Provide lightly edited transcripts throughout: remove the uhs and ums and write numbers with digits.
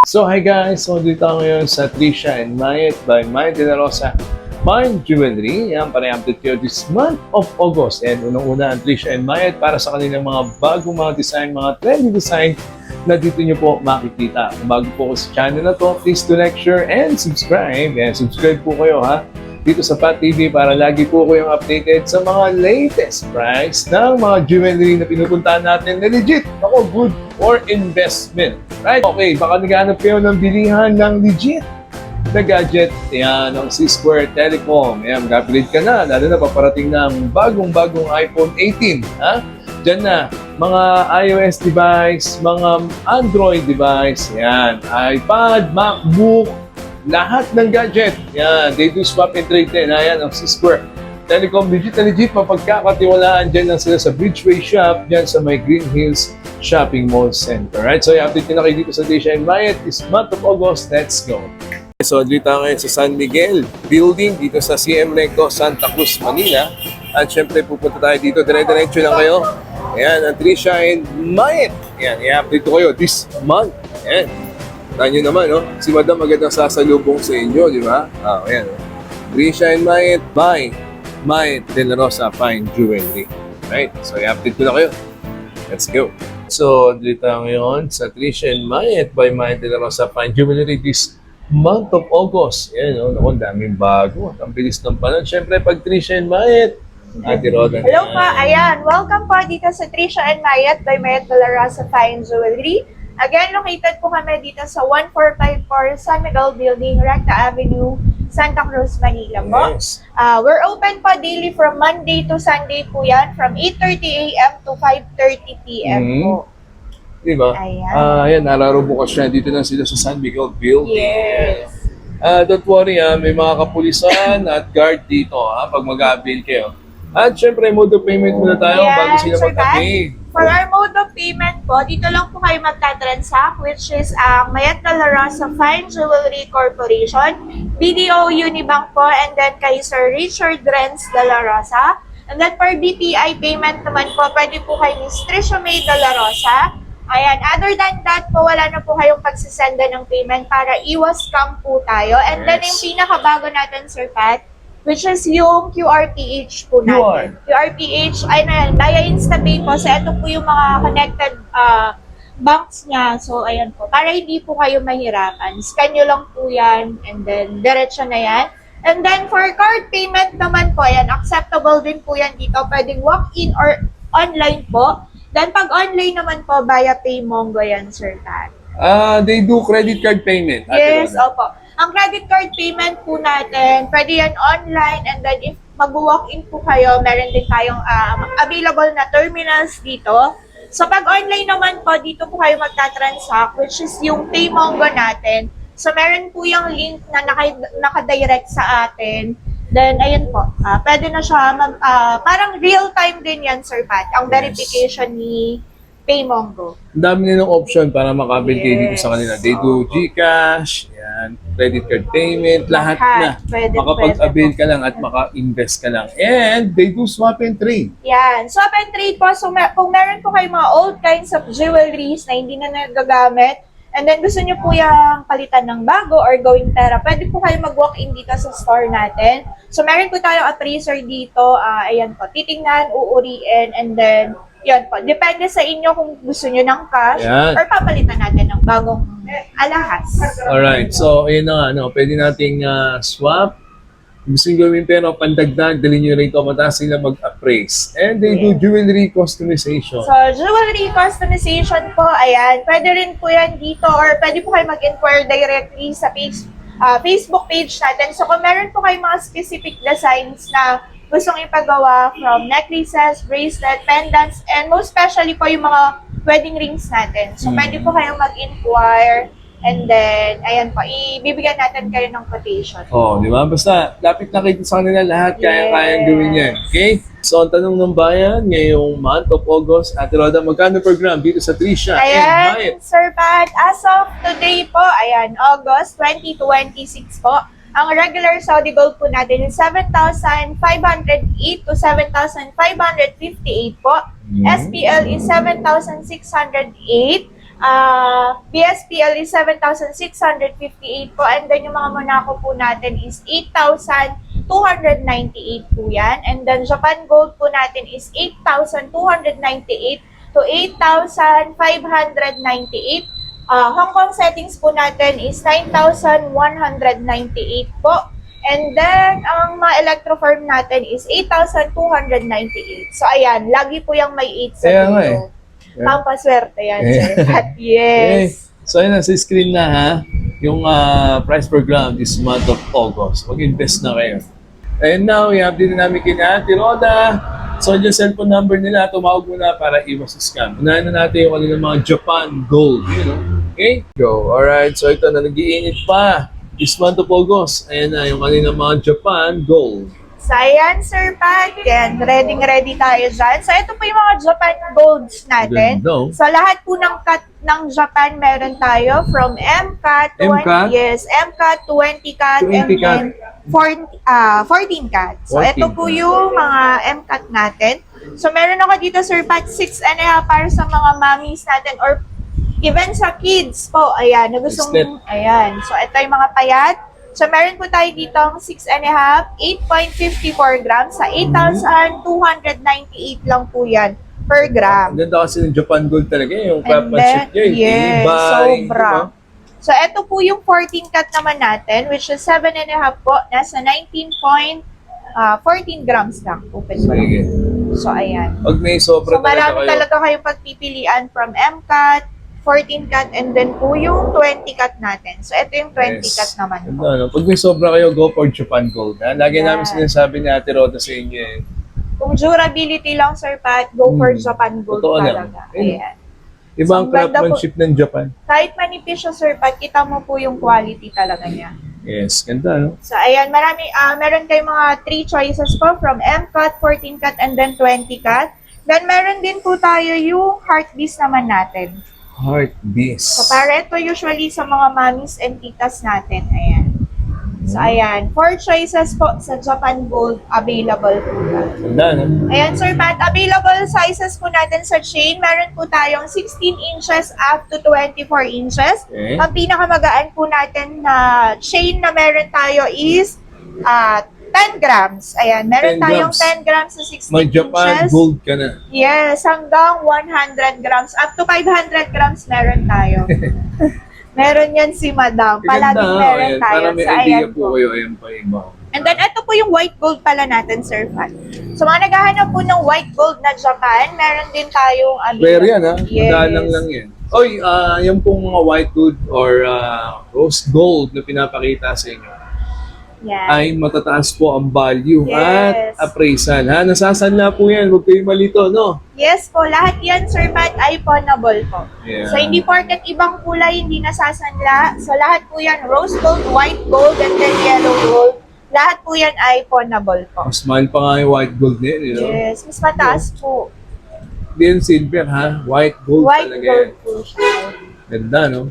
So hi guys, so dito ako ngayon sa Trisha and Mayet by Mayet de la Rosa Fine Jewelry. Yan, para-update kayo this month of August. And unang-una ang Trisha and Mayet para sa kanilang mga bagong mga design, mga trendy design na dito nyo po makikita. Kung bago po ko sa channel na to, please do like, share, and subscribe. And subscribe po kayo ha dito sa Pat TV para lagi po kayong updated sa mga latest price ng mga jewelry na pinupuntahan natin na legit, ako, good for investment. Right? Okay, baka naghahanap kayo ng bilihan ng legit na gadget. Yan, ang C-Square Telecom. Yan, mag-upgrade ka na. Lalo na paparating ng bagong-bagong iPhone 18. Ha? Diyan na, mga iOS device, mga Android device. Yan, iPad, MacBook, lahat ng gadget. Yan, they do swap and trade din. Ayan, ang C-Square Telecom, legit na legit, mapagkakatiwalaan dyan lang sila sa Bridgeway Shop, dyan sa may Green Hills Shopping Mall Center. Right? So, i-update nyo na kayo dito sa Trisha and Mayet this month of August. Let's go! So, dito tayo ngayon sa San Miguel Building, dito sa CM Recto, Santa Cruz, Manila. At syempre, pupunta tayo dito. Dire-diretso lang kayo. Ayan, ang Trisha and Mayet. Ayan, i-update ko kayo this month. Ayan. Tahan nyo naman, no? Si Madam magandang sasalubong sa inyo, di ba? Ayan. Trisha and Mayet by Mayet de la Rosa Fine Jewelry. Right? So, i-update ko na kayo. Let's go. So, dito ngayon sa Trisha and Mayet by Mayet de la Rosa Fine Jewelry this month of August. Yan, no? Naku, daming bago. Ang bilis ng panahon. Siyempre, pag Trisha and Mayet, Ate Roda. Hello po, ayan. Welcome po dito sa Trisha and Mayet by Mayet de la Rosa Fine Jewelry. Again, located po kami dito sa 1454 San Miguel Building, Recta Avenue, Santa Cruz, Manila po. Yes. We're open po daily from Monday to Sunday po yan, from 8:30 a.m. to 5:30 p.m. po. Diba? Ayan. Ayan, nararubukas siya. Dito na sila sa San Miguel Building. Yes. Don't worry, may mga kapulisan at guard dito pag mag-avail kayo. At syempre, mode of payment muna tayo bago sila Sir Pat. mag-avail. For our mode of payment po, dito lang po kayo magta-transact, which is ang Mayet de la Rosa Fine Jewelry Corporation, BDO Unibank po, and then kay Sir Richard Renz de la Rosa. And then for BPI payment naman po, pwede po kay Miss Trisha May de la Rosa. Ayan, other than that po, wala na po kayong pagsisenda ng payment para iwas scam po tayo. And then yung pinakabago natin, Sir Pat, which is yung QRPH po natin. QRPH, ay na yan, via InstaPay po. So, ito po yung mga connected banks niya. So, ayan po. Para hindi po kayo mahirapan. Scan nyo lang po yan. And then, diretso na yan. And then, for card payment naman po, ayan, acceptable din po yan dito. Pwedeng walk-in or online po. Then, pag online naman po, via PayMongo yan, Sir Pat. They do credit card payment. Yes, opo. Ang credit card payment po natin, pwede yan online, and then if mag-walk-in po kayo, meron din tayong available na terminals dito. So pag online naman po, dito po kayo magta-transact, which is yung PayMongo natin. So meron po yung link na naka-direct sa atin. Then ayun po, pwede na siya, parang real-time din yan, Sir Pat, ang verification ni PayMongo. Ang dami nilang option para makabil kayo dito sa kanila. They do GCash, yan, credit card payment, lahat na. Makapag-avail ka lang at maka-invest ka lang. And they do swap and trade. Yan. Swap and trade po. So, kung meron po kayo mga old kinds of jewelries na hindi na nagagamit, and then gusto nyo po yung palitan ng bago or gawing pera, pwede po kayo mag-walk-in dito sa store natin. So, meron po tayong appraiser dito. Ayan po. Titingnan, uuriin, and then yan po. Depende sa inyo kung gusto nyo ng cash or papalitan natin ng bagong alahas. Alright. So, ayun na nga. Pwede nating swap. Gusto nyo gawin pero pandagdag, dalhin nyo rito, mataas sila mag-appraise. And they do jewelry customization. So, jewelry customization po, ayan. Pwede rin po yan dito or pwede po kayo mag-inquire directly sa Facebook page natin. So, kung meron po kayo mga specific designs na gustong ipagawa from necklaces, bracelet, pendants, and most especially po yung mga wedding rings natin. So, pwede po kayong mag-inquire and then, ayan po, ibibigyan natin kayo ng quotation. Di ba? Basta, lapit na kayo sa kanila lahat, kaya-kayang gawin yan. Okay? So, ang tanong ng bayan, ngayong month of August, Ate Roda, magkano per gram dito sa Trisha and Mayet? Sir Pat, as of today po, ayan, August 2026 po, ang regular Saudi gold po natin is 7,508 to 7,558 po. SPL is 7,608. BSPL is 7,658 po. And then yung mga Monaco po natin is 8,298 po yan. And then Japan Gold po natin is 8,298 to 8,598. Hong Kong settings po natin is 9,198 po. And then, ang mga electroform natin is 8,298. So, ayan, lagi po yung may 8 sa Kaya nga dulo. Yeah. Pampaswerte yan, Yeah. sir. But yes. So, ayun na, sa screen na ha, yung price per gram this month of August. Mag-invest na kayo. And now, i-update na namin kina Ate Roda. So, yung cellphone number nila, tumawag muna para iwas sa scam. Unahin na natin yung kanilang mga Japan Gold. You know? Okay? Go. Alright, so ito na, nag-iinit pa. This month of August, ayan na yung kanilang mga Japan Gold. So, ayan, Sir Pat. Yan, ready tayo dyan. So, ito po yung mga Japan Golds natin. Ganda. So, lahat po ng cut ng Japan meron tayo from MCAT, 20, MCAT? yes, MCAT, 20 cut, 20 and then 14 cut. So, 14 ito po yung mga MCAT natin. So, meron ako dito, Sir Pat, 6.5 para sa mga mommies natin or even sa kids po. Ayan, na gustong, ayan. So, ito yung mga payat. So, meron po tayo dito ang 6.5, 8.54 grams sa 8,298 lang po yan per gram. Ang ganda kasi ng Japan Gold talaga, yung And craftsmanship niya, yung yes, tibay, sobra. diba? So, ito po yung 14 cut naman natin, which is 7.5 po, nasa 19.14 grams lang. Open mo. Sige. So, ayan. Pag may sobra So, marami talaga kayong pagpipilian from MCAT, 14 cut, and then po yung 20 cut natin. So, ito yung 20 cut naman po. Ganda, no? Pag may sobra kayo, go for Japan Gold. Ha? Lagi namin Yes. sinasabi ni Ate Roda sa inyo eh. Kung durability lang, Sir Pat, go for Japan Gold Totoo lang. talaga. Ayan. Iba ang So, ang ganda craftsmanship ng Japan. Kahit manipis siya, Sir Pat, kita mo po yung quality talaga niya. Yes, ganda, no? So, ayan, meron kayong mga 3 choices po from M-cut, 14 cut, and then 20 cut. Then, meron din po tayo yung heart beast naman natin. Heart beast. So, para ito usually sa mga mommies and titas natin. Ayan. So, ayan. 4 choices po sa Japan Gold available po. Ganda, no? Ayan, Sir Pat. Available sizes po natin sa chain. Meron po tayong 16 inches up to 24 inches. Okay. Ang pinakamagaan po natin na chain na meron tayo is 10 grams. Ayan, meron 10 tayong grams. 10 grams sa 16 May Japan inches. Gold ka na. Yes, hanggang 100 grams. Up to 500 grams meron tayo. Meron yan si Madam. Palaging meron ayan, tayo. para may So, idea ayan po kayo, ayan pa iba. And then, ito po yung white gold pala natin, Sir Pat. So, mga naghahanap po ng white gold na Japan, meron din tayong Rare yan, ha? Yes. Madalang lang yan. Oy, yan pong mga white gold or rose gold na pinapakita sa inyo Yan. ay matataas po ang value Yes. at appraisal. Ha? Nasasanla po yan. Huwag kayong malito, no? Yes po, lahat yan, Sir Pat, ay pawnable po. Yeah. So, hindi porket ibang kulay, hindi nasasanla. So, lahat po yan, rose gold, white gold, and then yellow gold. Lahat po yan ay pawnable po. Mas mahal pa nga yung white gold niya, you know? Yes, mas mataas po. Hindi yung silver, ha? White gold White talaga gold yan. po siya. Ganda, no?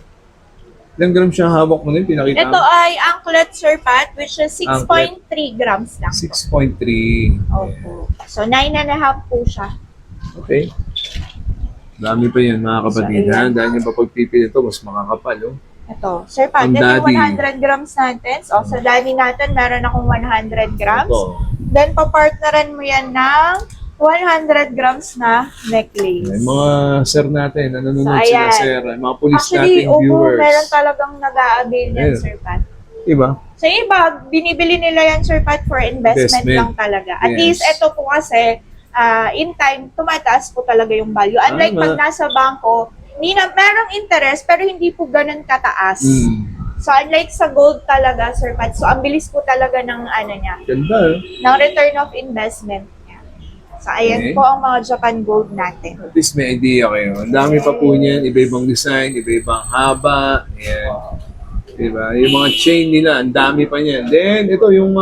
Ilang gram siyang hawak mo din? Pinakita Ito ay anklet, Sir Pat, which is 6.3 grams lang. 6.3. Opo. So, 9.5 po siya. Okay. Dami pa yan, mga kapatid, So, ha? ayan. Dahil yung papagpipili ito, mas makakapal, oh. Ito, Sir Pat, Ang ito yung daddy. 100 grams natin. So, sa daddy natin, meron akong 100 grams. Ito. Then, papartneran mo yan ng 100 grams na necklace. May mga sir natin, nanonood So, sila, ayan. sir. Ay, mga police Actually, nating opo, viewers. meron talagang nag-a-avail yan, Ayun. Sir Pat. Diba? Sa iba, binibili nila yan, Sir Pat, for investment lang talaga. At Yes. least, ito po kasi, in time, tumataas po talaga yung value. Unlike Tama. pag nasa bangko, merong interest, pero hindi po ganun kataas. So, unlike sa gold talaga, Sir Pat, so ang bilis po talaga ng niya, Ganda, eh. ng return of investment niya. So, ayan Okay. po ang mga Japan gold natin. At least may idea kayo. Ang dami pa po niyan. Iba-ibang design, iba-ibang haba. Ayan. Diba? Yung mga chain nila, ang dami pa niyan. Then, ito yung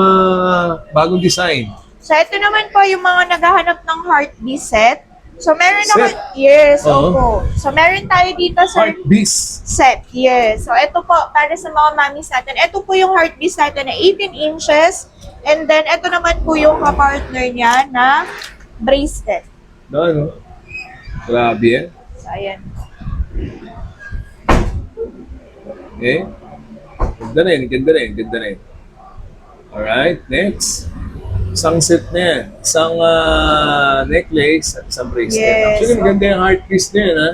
bagong design. So, ito naman po yung mga naghahanap ng heart beast set. So, meron Set? naman, yes, Oo. opo. So, meron tayo dito, Sir, Heart Beast. set, yes. So, ito po, para sa mga mommies natin, ito po yung heart beast natin na 18 inches. And then, ito naman po yung kapartner niya na bracelet. No, no? Grabe yan. So, ayan. Okay? Ganda rin, ganda rin, ganda rin. Alright, next. Isang set na yan. Isang necklace at isang bracelet. Yes. Actually, maganda yung heart piece na yan, ha?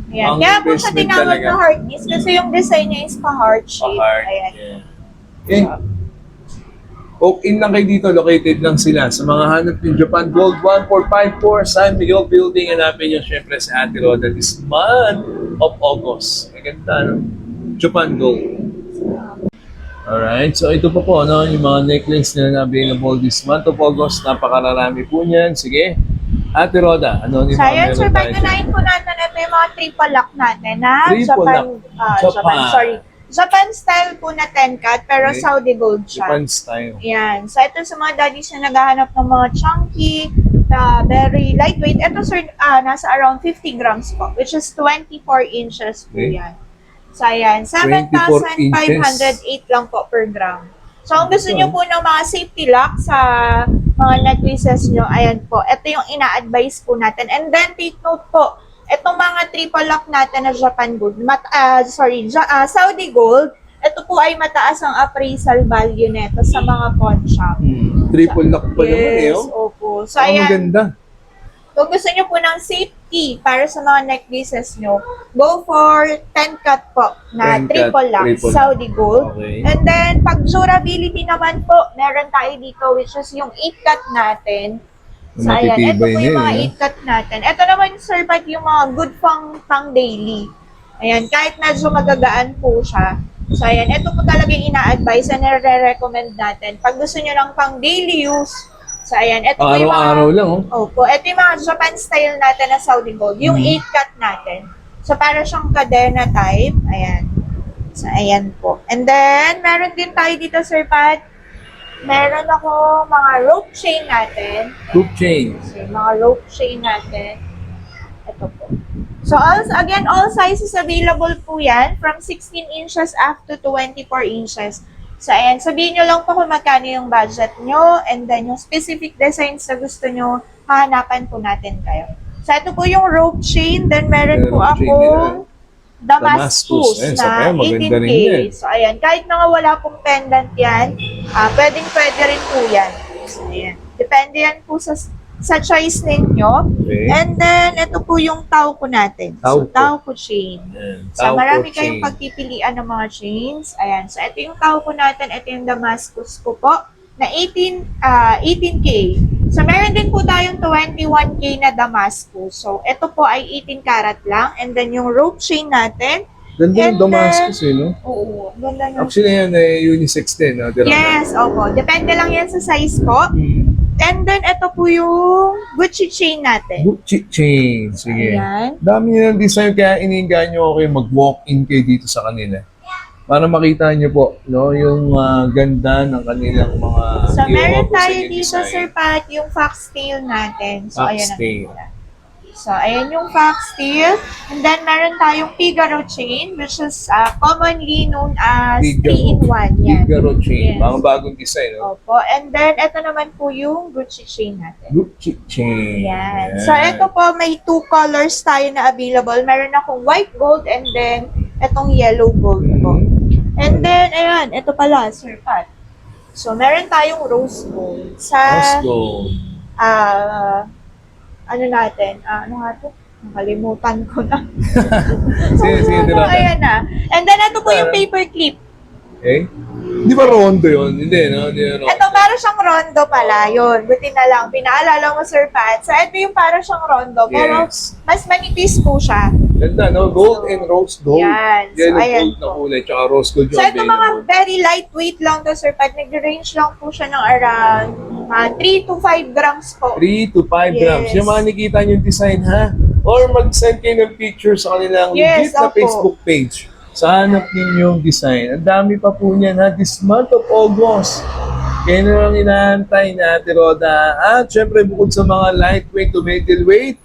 Ayan. Ang Kaya po siya investment tinawag talaga. na heart piece kasi yung design niya is pa-heart shape. Pa-heart. Ayan. Yeah. Okay. Walk-in lang kayo dito. Located lang sila sa mga hanap yung Japan Gold 1454 San Miguel Building. Hanapin nyo syempre sa Ate Roda this month of August. Maganda, no? Japan Gold. Alright, so ito pa po, no, yung mga necklace na available this month of August. Napakararami po niyan. Sige, Ate Roda, ano yung So, mga ayan, sir, meron tayo pag dyan? po natin, ito yung mga triple lock natin, na Triple lock. Japan. Japan style po na 10 cut, pero Okay. Saudi gold siya. Japan style. Ayan. So, ito sa mga daddies na naghahanap ng mga chunky, very lightweight. Ito, sir, nasa around 50 grams po, which is 24 inches po Okay. yan. So, ayan. 7,508 lang po per gram. So, kung gusto nyo po ng mga safety lock sa mga necklaces nyo, ayan po. Ito yung ina-advise po natin. And then, take note po, itong mga triple lock natin na Japan gold, Saudi gold, ito po ay mataas ang appraisal value nito sa mga pawn shop. Triple lock pa naman eh. Yes, Oh. opo. So, Ang ayan. maganda. Kung gusto nyo po ng safety para sa mga necklaces nyo, go for 10 cut po 10 cut, na triple lock, triple Saudi gold. Okay. And then, pag durability naman po, meron tayo dito which is yung 8 cut natin. So, ayan, ito Matitibay po yung na mga eh, 8 cut natin. Ito naman, sir, pag yung mga good pang daily. Ayan, kahit medyo magagaan po siya. So, ayan, ito po talaga yung ina-advise and nare-recommend natin. Pag gusto nyo lang pang daily use, so, ayan, ito po yung mga... Araw-araw lang, oh. Opo, ito yung mga Japan style natin na Saudi gold. Yung 8 cut natin. So, para siyang cadena type. Ayan. So, ayan po. And then, meron din tayo dito, Sir Pat. Meron ako mga rope chain natin. Hoop chain. So, mga rope chain natin. Ito po. So, again, all sizes available po yan. From 16 inches up to 24 inches. So, ayan, sabihin nyo lang po kung magkano yung budget nyo and then yung specific designs na gusto nyo, hahanapan po natin kayo. So, ito po yung rope chain. Then, meron po Rope chain akong Damascus. Damascus Ayan, na sakay, maganda 18K. rin yan. So, ayan, kahit mga wala pong pendant yan, pwede rin po yan. So, ayan. Depende yan po sa choice ninyo. Okay. And then, ito po yung Tauco natin. So, Tauco. Tauco chain. Ayan, So, Tauco marami chain. kayong pagpipilian ng mga chains. Ayan. So, ito yung Tauco natin. Ito yung Damascus ko po na 18K. So, meron din po tayong 21K na Damascus. So, ito po ay 18 karat lang. And then, yung rope chain natin. Ganda yung And Damascus eh, no? Oo. Ganda na. Actually, yan ay unisex din. No? Yes, opo. Depende lang yan sa size po. And then, ito po yung Gucci chain natin. Gucci chain. Sige. Ayan. Dami nilang design kaya iniingaan nyo kayo mag-walk-in kayo dito sa kanila. Para makita nyo po, no, yung ganda ng kanilang mga So, meron i-offer sa tayo inyo dito, design. Sir Pat, yung foxtail natin. So, ayan ang Foxtail. ganda. So, ayan yung foxtail. And then, meron tayong Figaro chain, which is commonly known as 3-in-1. Yan. Figaro chain. Yes. Mga bagong design, no? Opo. And then, ito naman po yung Gucci chain natin. Gucci chain. Yan. So, ito po, may 2 colors tayo na available. Meron akong white gold and then, itong yellow gold po. And then, ayan, ito pala, Sir Pat. So, meron tayong rose gold. Sa, Let's go. ano natin? Ano nga ito? Nakalimutan ko na. Sige, tira. Ayan na. And then, ito po yung paper clip. Okay? Di ba rondo yun? Hindi, no? Hindi, no? Ito, para siyang rondo pala. Yun. Buti na lang. Pinaalala mo, Sir Pat. So, ito yung para siyang rondo. Pero, Yes. mas manipis po siya. Ganda, no? Gold and rose gold. Yan. So, Yellow ayan gold na po. kulay, tsaka rose gold yung So, ito mga available. very lightweight lang to, Sir Pat. Nag-range lang po siya ng around 3 to 5 grams po. 3 to 5 grams. Yes. Yung mga nakikita nyo yung design, ha? Or mag-send kayo ng picture sa kanilang Yes, legit na opo. Facebook page. Sa hanap ninyong design. Ang dami pa po niyan, ha? This month of August. Kaya na lang inaantay na, Ate Roda. At syempre, bukod sa mga lightweight to middleweight,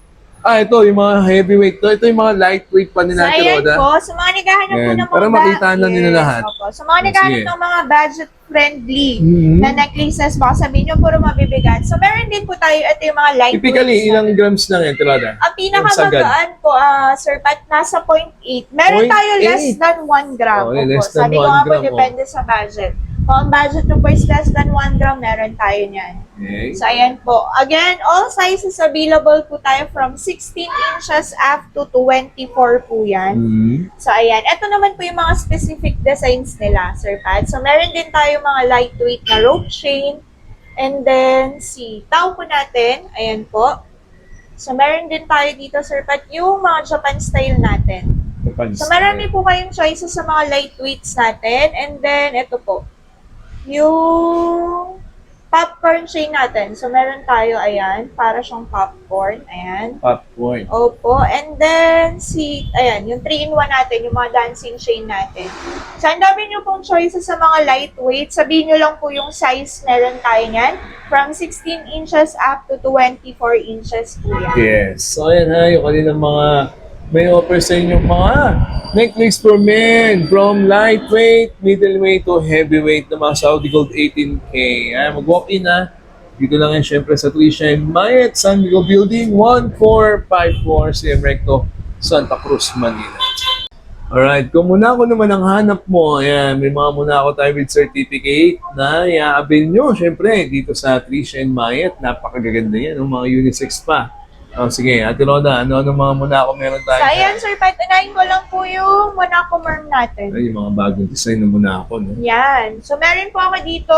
ito, yung mga heavyweight. Ito yung mga lightweight pa ni So, Ate ayan Roda. po. Sa mga naghahanap po Yan. ng mga Para makita na nila lahat. Opo. Sa mga naghahanap Sige. ng mga budget friendly Mhm. na necklaces. Baka sabihin nyo, puro mabibigat. So, meron din po tayo, ito yung mga lightweight. Typically, ilang grams lang yan, Tirada? Ang pinakamagaan po, Sir Pat, nasa 0.8. Meron 0.8? tayo less than 1 gram. Okay, Opo. less than Sabi ko 1 nga po, gram, depende sa budget. Kung ang budget nyo po is less than 1 gram, meron tayo niyan. Okay. So, ayan po. Again, all sizes available po tayo from 16 inches up to 24 po yan. Mhm. So, ayan. Ito naman po yung mga specific designs nila, Sir Pat. So, meron din tayo mga lightweight na rope chain. And then, si tao po natin, ayan po. So, meron din tayo dito, Sir Pat, yung mga Japan style natin. So, marami po kayong choices sa mga lightweights natin. And then, ito po. Yung popcorn chain natin. So, meron tayo, ayan, para siyang popcorn. Ayan. Popcorn. Opo. And then, ayan, yung 3-in-1 natin, yung mga dancing chain natin. So, ang dami nyo pong choices sa mga lightweight. Sabihin nyo lang po yung size meron tayo niyan. From 16 inches up to 24 inches po yan. Yes. So, ayan ha, yung kanilang mga may offer sa inyong mga necklace for men from lightweight, middleweight to heavyweight na mga Saudi Gold 18K. Ayan, mag-walk in ha. Dito lang yan syempre sa Tricia and Mayet, San Miguel Building, 1454 CM Recto, Santa Cruz, Manila. Alright, kung muna ako naman ang hanap mo, ayan, may mga muna ako tayo with certificate na i-avail nyo, syempre, dito sa Tricia and Mayet. Napakagaganda yan, mga unisex pa. Oh, sige, Ate Roda, ano mga muna ako meron tayo? So, ayan, Sir Pat, unahin ko lang po yung Monaco Merm natin. Ay, yung mga bagong design na muna ako, no? Yan. So, meron po ako dito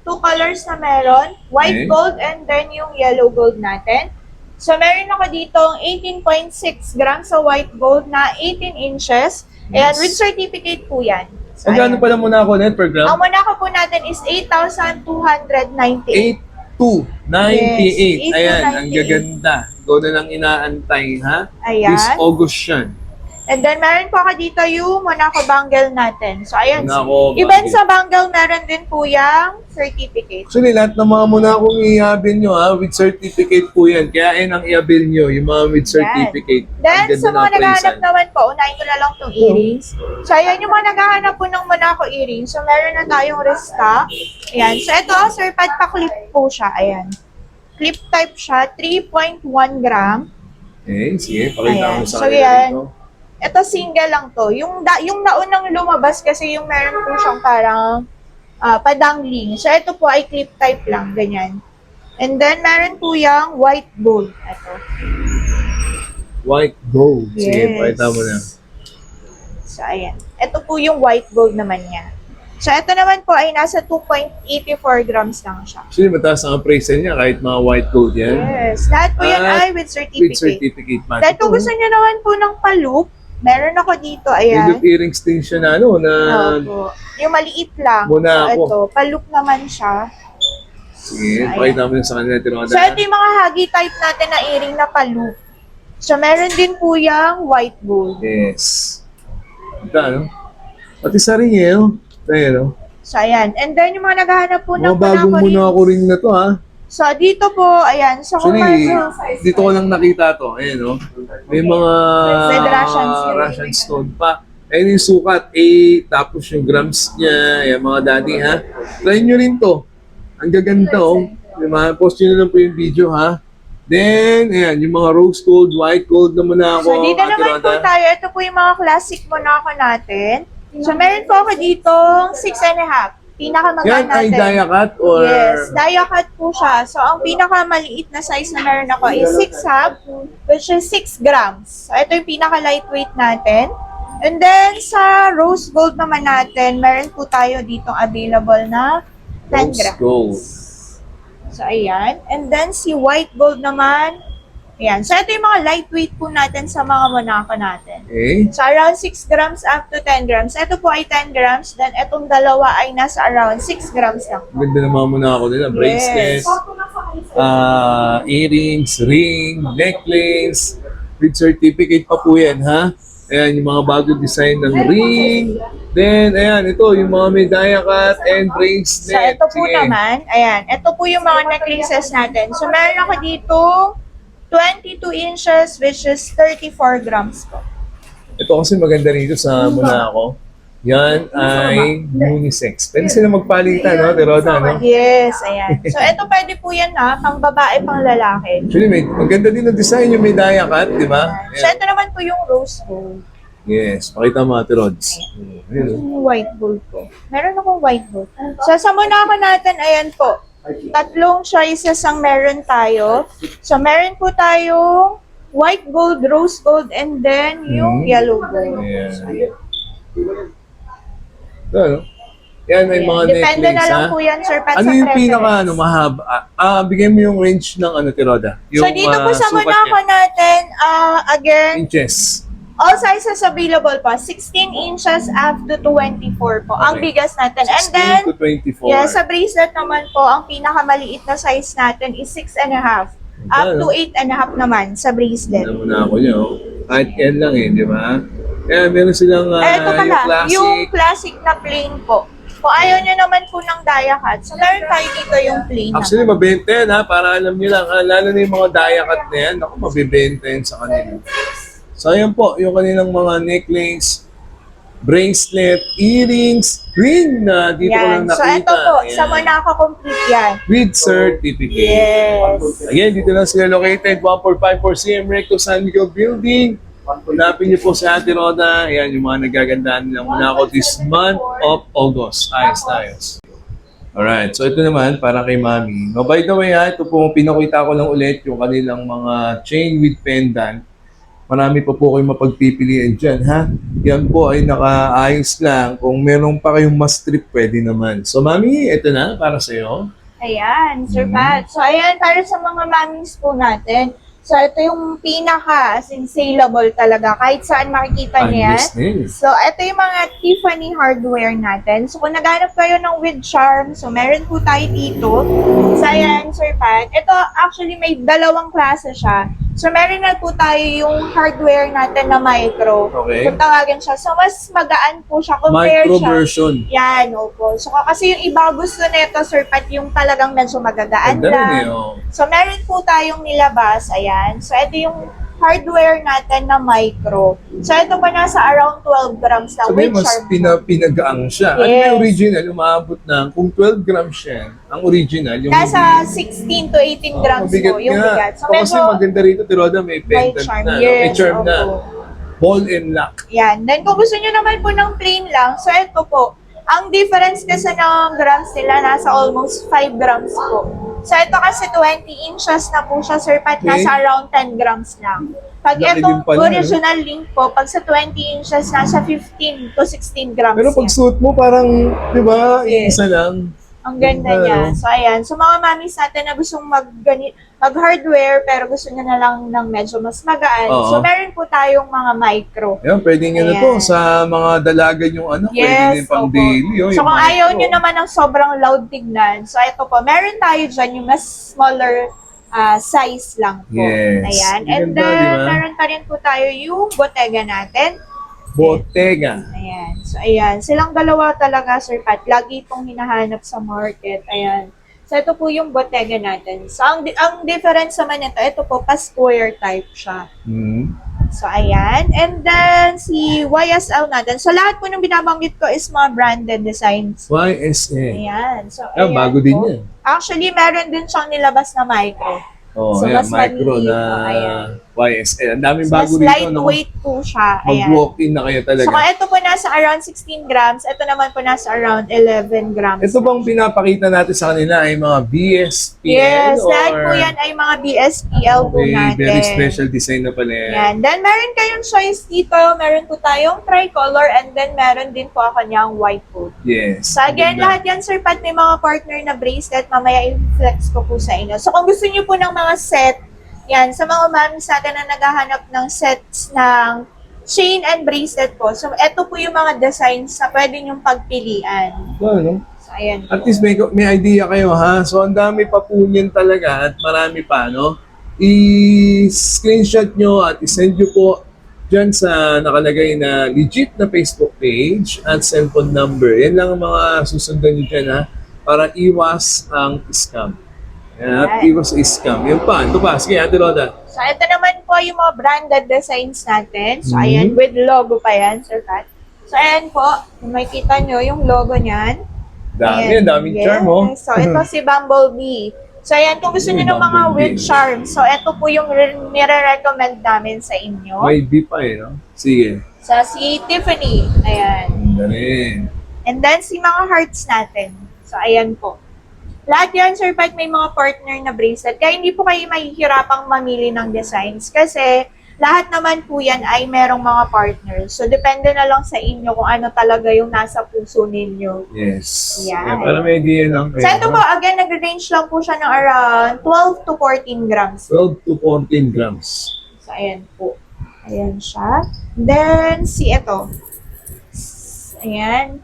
2 colors na meron. White Okay. gold and then yung yellow gold natin. So, meron ako dito 18.6 grams sa white gold na 18 inches. Ayan, Yes. with certificate po yan. So, Magkano ayan. pala muna ako net per gram? Ang Monaco po natin is 8,298. 8,298. Yes, Ayan, ang 8,298. gaganda. Ikaw na lang inaantay, ha? Ayan. This August yan. And then, meron po ako dito yung Monaco bangle natin. So, ayan. Monaco Even bangle. sa bangle, meron din po yung certificate. Actually, lahat ng mga muna akong i-avail nyo, ha? With certificate po yan. Kaya yan ang i-avail nyo, yung mga with certificate. Then, Ang sa ganda mga ng naghahanap price, naman po, unahin ko na lang itong earrings. So, ayan yung mga naghahanap po ng Monaco earrings. So, meron na tayong restock. Ayan. So, ito, Sir Pat, pa-clip po siya. Ayan. Clip type siya, 3.1 gram. Okay, sige, pakita Ayan. mo sa So, kanila yan. dito. Ito, single lang to. Yung naunang lumabas kasi yung meron po siyang parang padangling. So, ito po ay clip type lang, ganyan. And then, meron po yung white gold. Ito. White gold. Sige, Yes. pakita mo na. So, ayan. Ito po yung white gold naman niya. So, ito naman po ay nasa 2.84 grams lang siya. Actually, mataas ang price niya kahit mga white gold yan. Yes. Lahat po yan At ay with certificate. With certificate man. Dahil kung gusto niyo naman po ng pa-loop, meron ako dito, May ayan. earrings din siya na ano, na... Opo. Yung maliit lang. Muna So, ako. ito, pa-loop naman siya. Sige, Ayan. pakita mo yun sa kanila, Tirada. So, ito yung mga hagi type natin na earring na pa-loop. So, meron din po yung white gold. Yes. Ito, ano? Pati sa ringel. Tayo, no? So, ayan. And then, yung mga naghahanap po ng Mga bagong Monaco muna rings. ako rin na to, ha? So, dito po, ayan. So, kung Actually, medyo... dito ko lang nakita to. Ayan, no? May mga May Russian stone. Russian stone pa. Ayan yung sukat, 8, tapos yung grams niya, ayan, mga daddy, ha? Try nyo rin to. Ang gaganda, oh. Diba? Post nyo na lang po yung video, ha? Then, ayan, yung mga rose gold, white gold na muna ako. So, dito Ate naman po Rhoda. tayo. Ito po yung mga classic Monaco natin. So, meron po ako dito 6.5. Pinakamaganda Yan ay natin. dia cut or... Yes, dia cut po siya. So, ang pinakamaliit na size na meron ako is 6 half, which is 6 grams. So, ito yung pinaka-lightweight natin. And then, sa rose gold naman natin, meron po tayo dito available na 10 Rose grams. gold. So, ayan. And then, si white gold naman, ayan. So, ito yung mga lightweight po natin sa mga Monaco natin. Okay. So, around 6 grams up to 10 grams. Ito po ay 10 grams. Then, itong dalawa ay nasa around 6 grams lang. Ganda naman muna ako nila. Bracelets, earrings, ring, necklace, with certificate pa po yan, ha? Ayan, yung mga bagong design ng ring. Then, ayan, ito, yung mga medalla cut and So, bracelet. ito po naman, ayan. Ito po yung mga necklaces natin. So, meron ako dito 22 inches, which is 34 grams po. Ito kasi maganda rito sa muna ako. Yan ay unisex. Pwede sila magpalitan, no? Tiroda, no? Yes, ayan. So, ito pwede po yan ha, pang babae, pang lalaki. Actually, maganda din ang design yung may dia cut, di ba? So, ito naman po yung rose gold. Yes, pakita mo, Ate Rods. Ayun, Yung white gold po. Meron akong white gold. So, sa muna natin, ayan po. Tatlong choices ang meron tayo. So, meron po tayong white gold, rose gold, and then yung yellow gold. Ayan. Ano? Yan, may mga Depende na necklace, lang ha? po yan, sir, Pat, Ano sa yung pinaka, preference. mahaba? Bigyan mo yung range ng Tiroda. Yung, So, dito po sa sukat Monaco niya. natin, again, Inches. all sizes available po. 16 inches up to 24 po. Ang Okay. biggest natin. And 16 then, to 24. yeah, sa bracelet naman po, ang pinakamaliit na size natin is 6.5. Up to 8.5 naman sa bracelet. Alam mo na ako nyo. Kahit yan lang di ba? Kaya meron silang Ito pala, yung classic. classic na plain po. Kung ayaw nyo naman po ng dia cut, so meron tayo dito yung plain Actually, naman. mabenta yan, ha? Para alam nyo lang, ha? Lalo na yung mga dia cut na yan. Ako, mabibenta yan sa kanila. So, ayan po, yung kanilang mga necklace, bracelet, earrings, ring na dito ko lang Yan. So, nakita. ito po, Ayan. sa Monaco complete yan. With certificate. Yes. Again, dito lang sila located, 1454 CM Recto San Miguel Building. Hanapin niyo po si Ate Roda. Ayan, yung mga nagagandaan ng Monaco this month of August. Ayos na ayos. Alright, so ito naman, para kay Mami. No, by the way, ito po, pinakita ko lang ulit yung kanilang mga chain with pendant. Marami pa po kayong mapagpipilian dyan, ha? Yan po ay nakaayos lang. Kung meron pa kayong mas trip, pwede naman. So, Mami, ito na, para sa'yo. Ayan, Sir Pat. So, ayan, para sa mga mamis po natin. So, ito yung pinaka, as in, saleable talaga. Kahit saan makikita niyo yan. Business. So, ito yung mga Tiffany hardware natin. So, kung naghanap kayo ng with charm, so meron po tayo dito. So, ayan, Sir Pat. Ito, actually, may dalawang klase siya. So, meron na po tayo yung hardware natin na micro. Okay. Kung tawagin siya. So, mas magaan po siya. Compare Micro siya. version. Yan, opo. So, kasi yung iba gusto nito, Sir Pat, yung talagang medyo magagaan Ganda rin lang. oh. So, meron po tayong nilabas. Ayan. So, ito yung hardware natin na micro. So, ito pa nasa around 12 grams na Sabi with mas charm. pinagaang siya. Ano Yes. yung original, umabot ng, kung 12 grams siya, ang original, yung Nasa 16 to 18 grams mabigat po yung nga. bigat. So, O, kasi medyo maganda rito, Tiroda, may may pendant charm. na. no? Yes, May charm na. opo. Ball and lock. Yan. Then, kung gusto nyo naman po ng plain lang, so ito po, ang difference kasi ng grams nila, nasa almost 5 grams po. So, ito kasi 20 inches na po siya, Sir Pat, Okay. nasa around 10 grams lang. Pag Laki itong din pala, original link po, pag sa 20 inches, nasa 15 to 16 grams Pero pag yan. suot mo, parang, di ba, Yes. isa lang. Ang ganda Ganda, niya. no? So, ayan. So, mga mamis natin na gustong mag-hardware, pero gusto niya na lang ng medyo mas magaan. Oo. So, meron po tayong mga micro. Yan, pwede nga na Ayan. to sa mga dalagan yung pwede din pang opo. daily. Oh, So, yung kung micro. ayaw nyo naman ng sobrang loud tignan, so ito po, meron tayo dyan yung mas smaller size lang po. Yes. Ayan. Ganda, And then, di ba? meron pa rin po tayo yung Bottega natin. Bottega. Ayan. So, ayan. Silang dalawa talaga, Sir Pat. Lagi itong hinahanap sa market. Ayan. So, ito po yung Bottega natin. So, ang difference naman nito, ito po, pa-square type siya. Hmm. So, ayan. And then, si YSL natin. So, lahat po ng binabanggit ko is mga branded designs. YSA. Ayan. So, Yan, bago din po. yan. Actually, meron din siyang nilabas na micro. Oh, So, ayan, mas micro maliliit na po, ayan. YSL. Ang daming So, bago mas dito. lightweight po siya. Ayan. Mag-walk-in na kayo talaga. So, kung ito po nasa around 16 grams, ito naman po nasa around 11 grams. Ito bang pinapakita natin sa kanila ay mga BSPL? Yes, or lahat po yan ay mga BSPL po may natin. very special design na pala yan? Yan. Then, meron kayong choice dito. Meron po tayong tricolor and then meron din po ako niyang white coat. Yes. So, again, Ganda. lahat yan, Sir Pat, may mga partner na bracelet. Mamaya i-flex ko po sa inyo. So, kung gusto niyo po ng mga set, yan, sa mga mamis natin na naghahanap ng sets ng chain and bracelet po. So, eto po yung mga designs na pwede niyong pagpilian. Ano? So, ayan po. At least may idea kayo, ha? So, ang dami pa po niyan talaga at marami pa, no? I-screenshot nyo at i-send nyo po dyan sa nakalagay na legit na Facebook page at cellphone number. Yan lang ang mga susundan nyo dyan, ha? Para iwas ang scam. Yan, at iwas scam. Yan pa. Ito pa. Sige, Ate Roda. So, ito naman po yung mga branded designs natin. So, Mhm. ayan, with logo pa yan, Sir Pat. So, ayan po. Kung makikita nyo yung logo niyan. Dami, Ayan, daming charm, oh. So, ito si Bumblebee. So, ayan, kung gusto niyo ng mga Bumblebee. with charm, so, ito po yung nire-recommend namin sa inyo. May B pa eh, no? Sige. Sa si Tiffany. Ayan. Ganda rin. And then, si mga hearts natin. So, ayan po. Lahat yan, Sir Pat, may mga partner na bracelet. Kaya hindi po kayo mahihirapang mamili ng designs. Kasi, lahat naman po yan ay merong mga partners. So, depende na lang sa inyo kung ano talaga yung nasa puso ninyo. Yes. Yan. Para may idea lang kayo. So, ito po, again, nag-range lang po siya ng around 12 to 14 grams. 12 to 14 grams. So, ayan po. Ayan siya. Then, si ito. Ayan.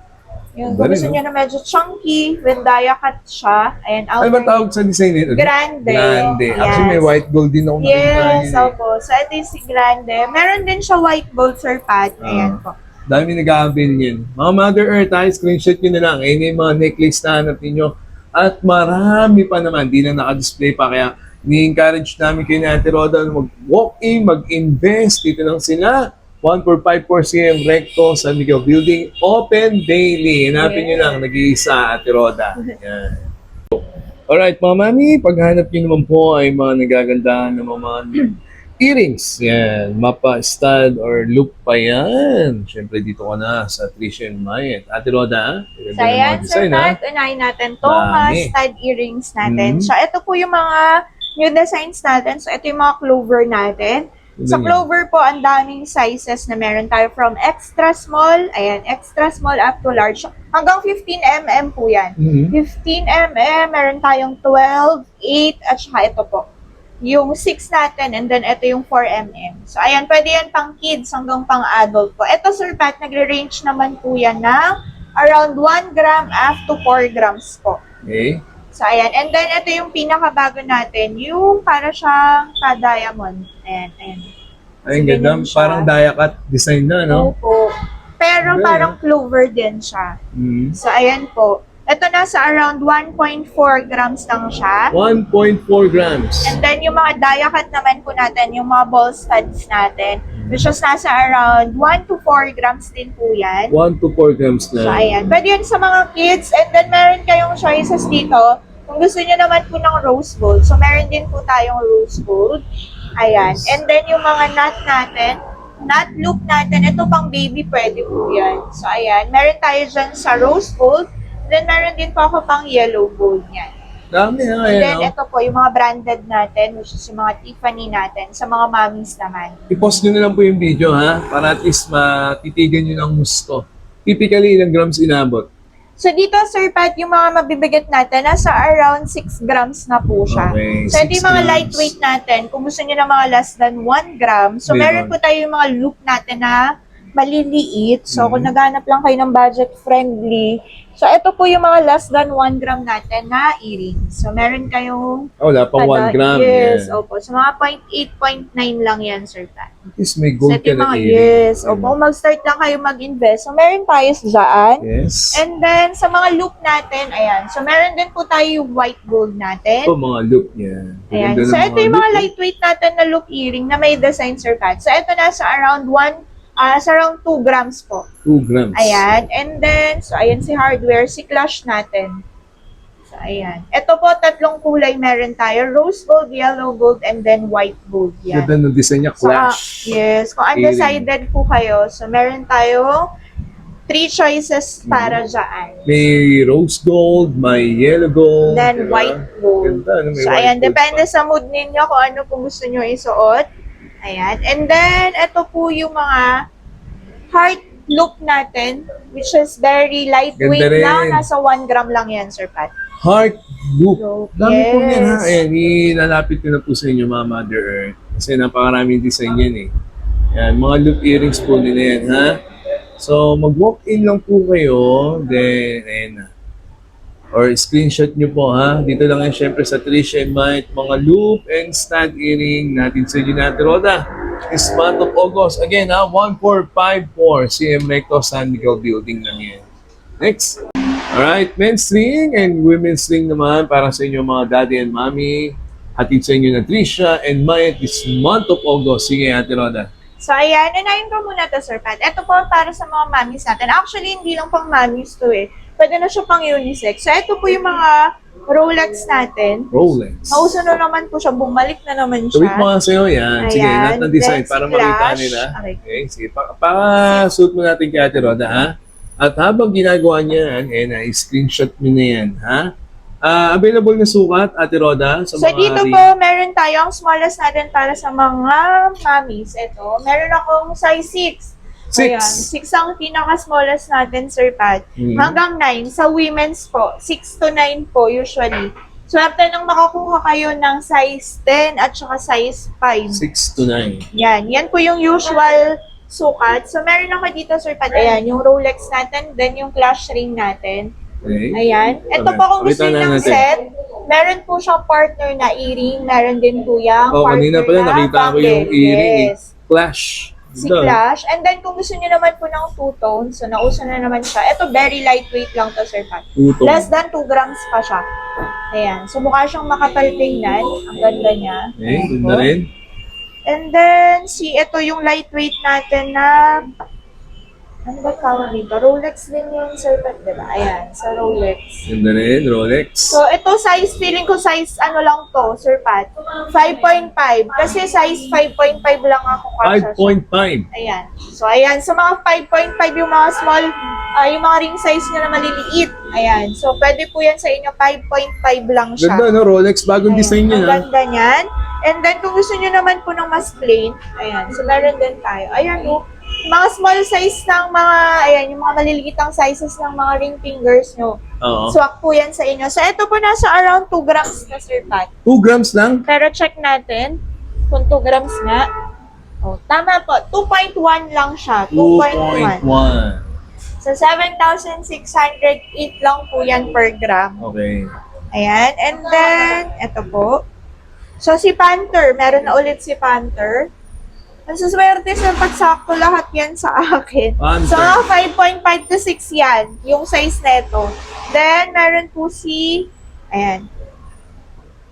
Yung kung Ganda rin, gusto no? niya na medyo chunky, with dia cut siya. Ayan, Ano ba tawag sa design nito? Grande. Grande. Actually, may Yes. white gold din ako Yes, nakita. opo. So, ito yung si Grande. Meron din siya white gold, Sir Pat. Ayan po. Dami nag-aabil yun. Mga Mother Earth, screenshot nyo na lang. Ayun yung mga necklace na hanap ninyo. At marami pa naman. Di na naka-display pa. Kaya ni-encourage namin kayo ni Ate Roda na mag-walk-in, mag-invest. Dito lang sila. 1454 CM Recto, San Miguel Building. Open daily. Hanapin nyo lang. Nag-iisa, Ate Roda. Yan. Alright, mga mami, paghanap nyo naman po ay mga nagagandahan ng mga earrings. Yan, mapa, stud, or loop pa yan. Siyempre, dito ka na sa Tricia and Mayet. Ate Roda, So, ayan, Sir Pat, unahin natin Thomas Dami. stud earrings natin. Mhm. So, ito po yung mga new designs natin. So, ito yung mga clover natin. Sa clover po, ang daming sizes na meron tayo from extra small, ayan, extra small up to large. Hanggang 15 mm po yan. 15 mm, meron tayong 12, 8, at saka ito po. Yung 6 natin, and then ito yung 4 mm. So, ayan, pwede yan pang kids hanggang pang adult po. Ito, Sir Pat, nagre-range naman po yan ng around 1 gram up to 4 grams po. Okay. So, ayan. And then, ito yung pinakabago natin, yung para siyang ka-diamond. Ayan, ayan. Ay, So, ganda. ganyan siya. Parang die-cut design na, no? Opo. Pero Ganda, parang clover din siya. Mhm. So, ayan po. Ito nasa around 1.4 grams lang siya. 1.4 grams. And then, yung mga die-cut naman po natin, yung mga ball studs natin, which is nasa around 1 to 4 grams din po yan. 1 to 4 grams So, na. ayan. Pwede yun sa mga kids. And then, meron kayong choices dito. Kung gusto nyo naman po ng rose gold. So, meron din po tayong rose gold. Ayan. Yes. And then, yung mga nut natin, nut loop natin, ito pang baby, pwede po yan. So, ayan. Meron tayo dyan sa rose gold. Then, meron din po ako pang yellow gold yan. Dami ha, And then, ayan. ito po, yung mga branded natin, which is yung mga Tiffany natin, sa mga mommies naman. I-post nyo na lang po yung video ha, para at least matitigan nyo ng gusto. Typically, ilang grams inabot? So, dito, Sir Pat, yung mga mabibigat natin, nasa around 6 grams na po siya. Okay, So, ito 6 yung mga grams. lightweight natin. Kung gusto nyo na mga less than 1 gram, so May meron one. po tayo yung mga loop natin na maliliit. So, kung Mhm. naghanap lang kayo ng budget-friendly, so ito po yung mga less than 1 gram natin na earrings. So, meron kayong... Oh, wala pang 1 gram. Yes, Yan. opo. So, mga 0.8, 0.9 lang yan, Sir Pat. At least may So, gold ito ka yung na mga, earring. yes, opo. Kung mag-start lang kayo mag-invest, so meron tayo dyan. Yes. And then, sa mga loop natin, ayan. So, meron din po tayo yung white gold natin. Ito, mga look niya. Ayan. Ganda So, ng ito yung mga look, lightweight natin na loop earring na may design, Sir Pat. So, ito nasa around sa around 2 grams po. 2 grams. Ayan. And then, so, ayan si hardware, si clutch natin. So, ayan. Ito po, 3 kulay meron tayo. Rose gold, yellow gold, and then white gold. Yan. Ganda ng design niya, So, clash. yes. Kung undecided po kayo, so meron tayo 3 choices para dyan. May rose gold, may yellow gold. Then, diba? white gold. Ganda, no? May So, white ayan, gold depende pa. sa mood ninyo kung ano pong gusto nyo isuot. Ayan. And then, ito po yung mga heart loop natin, which is very lightweight Ganda rin. lang. Nasa 1 gram lang yan, Sir Pat. Heart loop. Loop, Dami po yes. yan ha. Ayan, ilalapit ko na po sa inyo mga Mother Earth. Kasi napakaraming design yan eh. Yan, mga loop earrings po nila yan ha. So, mag-walk-in lang po kayo. Then, ayan na. Or screenshot nyo po ha. Dito lang yan syempre sa Tricia and Mike. Mga loop and stud earring natin sa inyo natin. Roda, this month of August. Again ha, 1454 CM Recto San Miguel Building lang yan. Next. Alright, men's ring and women's ring naman para sa inyo mga daddy and mommy. Hatid sa inyo na Tricia and Maya this month of August. Sige, Ate Roda. So, ayan, unahin ko muna to, Sir Pat. Ito po para sa mga mommies natin. Actually, hindi lang pang mommies to eh. Pwede na siya pang unisex. So, ito po yung mga Rolex natin. Rolex. Nauso na naman po siya. Bumalik na naman siya. Tawid mo nga sa'yo yan. Sige, Ayan, lahat ng design then para si makita Flash. nila. Okay. Okay, sige. Suit mo natin kay Ate Roda, ha? At habang ginagawa niyan, screenshot mo na yan, ha? Available na sukat, Ate Roda, sa So, mga dito po, meron tayo ang smallest natin para sa mga mommies. Ito, meron akong size 6. Ayan, 6 ang pinaka-smallest natin, Sir Pat. Hanggang 9. Sa women's po, 6 to 9 po usually. Swerte nang makakuha kayo ng size 10 at saka size 5. 6 to 9. Yan po yung usual sukat. So, meron ako dito, Sir Pat. Ayan, yung Rolex natin, then yung flash ring natin. Okay. Ayan. Ito Okay. po kung gusto Pakita niyo na ng natin. set, meron po siyang partner na earring, meron din po yung Oh, kanina pala nakita ko yung earring. Yes. Flash. Si Flash. And then kung gusto niyo naman po ng two-tone, so nauso na naman siya. Ito very lightweight lang to, Sir Pat. Tutong. Less than 2 grams pa siya. Ayan. So mukha siyang makapal tingnan. Ang ganda niya. Okay, ganda rin. And then, ito yung lightweight natin na ano ba tawag dito? Rolex din yung Sir Pat, diba? Ayan, sa Rolex. Ganda rin, Rolex. So, ito size, feeling ko size ano lang to, Sir Pat? 5.5. Kasi size 5.5 lang ako kasha. 5.5. Ayan. So, ayan. Sa mga 5.5 yung mga small, yung mga ring size niya na maliliit. Ayan. So, pwede po yan sa inyo. 5.5 lang siya. Ganda, no? Rolex, bagong Ayan, design ang yan, ha? ganda niyan. And then, kung gusto niyo naman po ng mas plain, ayan. So, meron din tayo. Ayan, oh. Mga small size ng mga, ayan, yung mga maliliitang sizes ng mga ring fingers nyo. Oo. Swak po yan sa inyo. So, ito po nasa around 2 grams na, Sir Pat. 2 grams lang? Pero check natin kung 2 grams nga. Oh, tama po. 2.1 lang siya. 2.1. 2.1. So, 7,608 lang po yan per gram. Okay. Ayan. And then, ito po. So, si Panther. Meron na ulit si Panther. Ang suswerte sa pagsakto lahat yan sa akin. Panther. So, 5.5 to 6 yan. Yung size neto. Then, meron po si, ayan,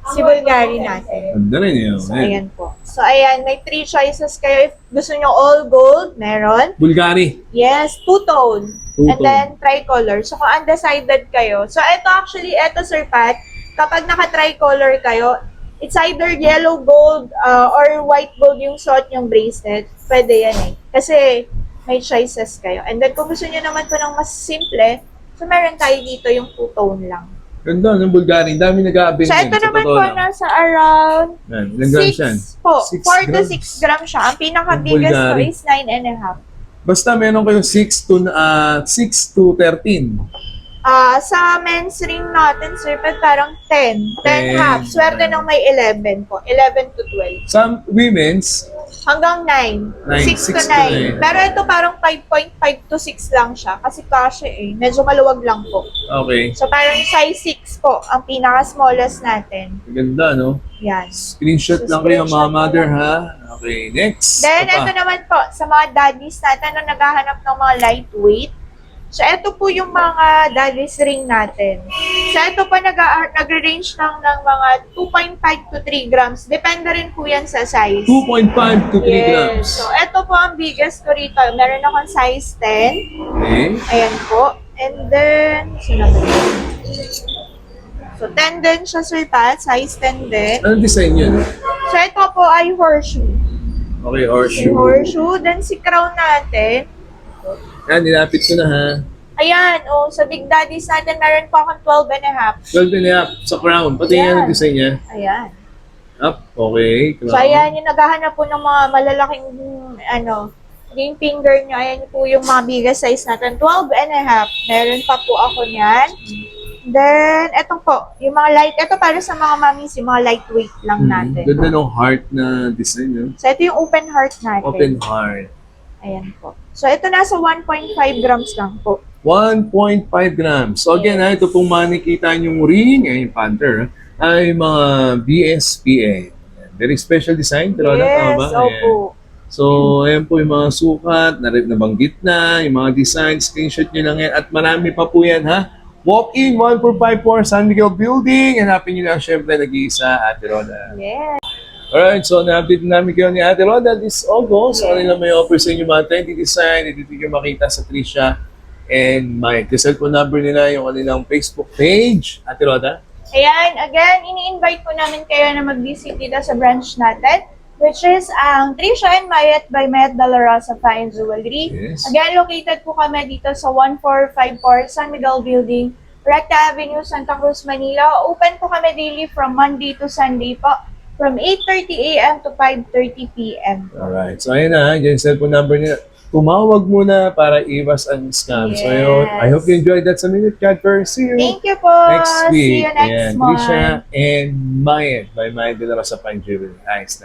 si Bulgari natin. Ganda rin yun. So, ayan po. So, ayan, may 3 choices kayo. If gusto nyo all gold, meron. Bulgari. Yes, two-tone. And Two-tone. then, tricolor. So, kung undecided kayo. So, ito, Sir Pat, kapag naka-tricolor kayo, it's either yellow gold or white gold yung suot yung bracelet. Pwede yan eh. Kasi, may choices kayo. And then, kung gusto nyo naman po ng mas simple, so, meron tayo dito yung two-tone lang. Ganda ng Bulgari. Dami nag-aabil So, ito naman po, nasa around Ilang grams yan? 6 po. 6 4 to grams. 6 grams siya. Ang pinaka-biggest po Bulgari. is 9.5. Basta meron kayong 6 to 13. Sa men's ring natin, Sir Pat, parang 10. 10 half. Swerte nang may 11 po. 11 to 12. Some women's, Hanggang 9. 6 to 9. 9. Pero ito parang 5.5 to 6 lang siya. Kasi kasi medyo maluwag lang po. okay. So parang size 6 po, ang pinaka-smallest natin. Ganda, no? Yan. Screenshot So, lang kayo, screenshot mga mother, na lang. ha? Okay, next. Then, Apa? ito naman po, sa mga daddies natin na naghahanap ng mga lightweight. So, ito po yung mga daddies ring natin. So, ito po nag-range ng mga 2.5 to 3 grams. Depende rin po yan sa size. 2.5 to 3 grams. So, ito po ang biggest ko rito. Meron akong size 10. Okay. Ayan po. And then, so 10 din siya, Sir Pat. Size 10 din. Anong design yun? So, ito po ay horseshoe. Okay, Si horseshoe. horseshoe. Then, si crown natin. Yan, nilapit ko na, ha? Ayan, sa Big Daddies natin, meron pa akong 12.5. 12 and a half sa crown. Pati Yan. yan ang design niya. Ayan. Up, okay. Crown. So, ayan, yung naghahanap po ng mga malalaking, ring finger nyo. Ayan po yung mga biggest size natin. 12.5. Meron pa po ako niyan. Then, eto po, yung mga light, eto para sa mga mommies, yung mga lightweight lang natin. Ganda ng heart na design, no? So, ito yung open heart natin. Open heart. Ayan po. So, ito nasa 1.5 grams lang po. 1.5 grams. So again, ha, ito pong makikita yung ring, yung Panther, ay mga BSPA. Very special design, pero tama ba? Yes, opo. So, ayan po yung mga sukat, nabanggit na, yung mga design, screenshot nyo lang yan, at marami pa po yan, ha? Walk-in, 1454 San Miguel Building, hanapin nyo lang, syempre, nag-iisa, Ate Roda. Yes. Alright, so na-update namin kayo ni Ate Roda this August. So, kanila may offer sa inyo mga trendy design. Dito yung makita sa Trisha and Mike. The cellphone number nila, yung kanilang Facebook page. Ate Roda? Ayan, again, ini-invite po namin kayo na mag-visit dito sa branch natin, which is ang Trisha and Mayet by Mayet De La Rosa Fine Jewelry. Yes. Again, located po kami dito sa 1454 San Miguel Building, Recta Avenue, Santa Cruz, Manila. Open po kami daily from Monday to Sunday po, from 8:30 a.m. to 5:30 p.m. Alright, so ayun na, yung cellphone number nila. Tumawag muna para iwas ang scam. So yun, I hope you enjoyed that sa Minute Catper. See you Thank you po. next week. See you next Ayan, month. Trisha and Mayet by Mayet De La Rosa Fine Jewelry. Nice.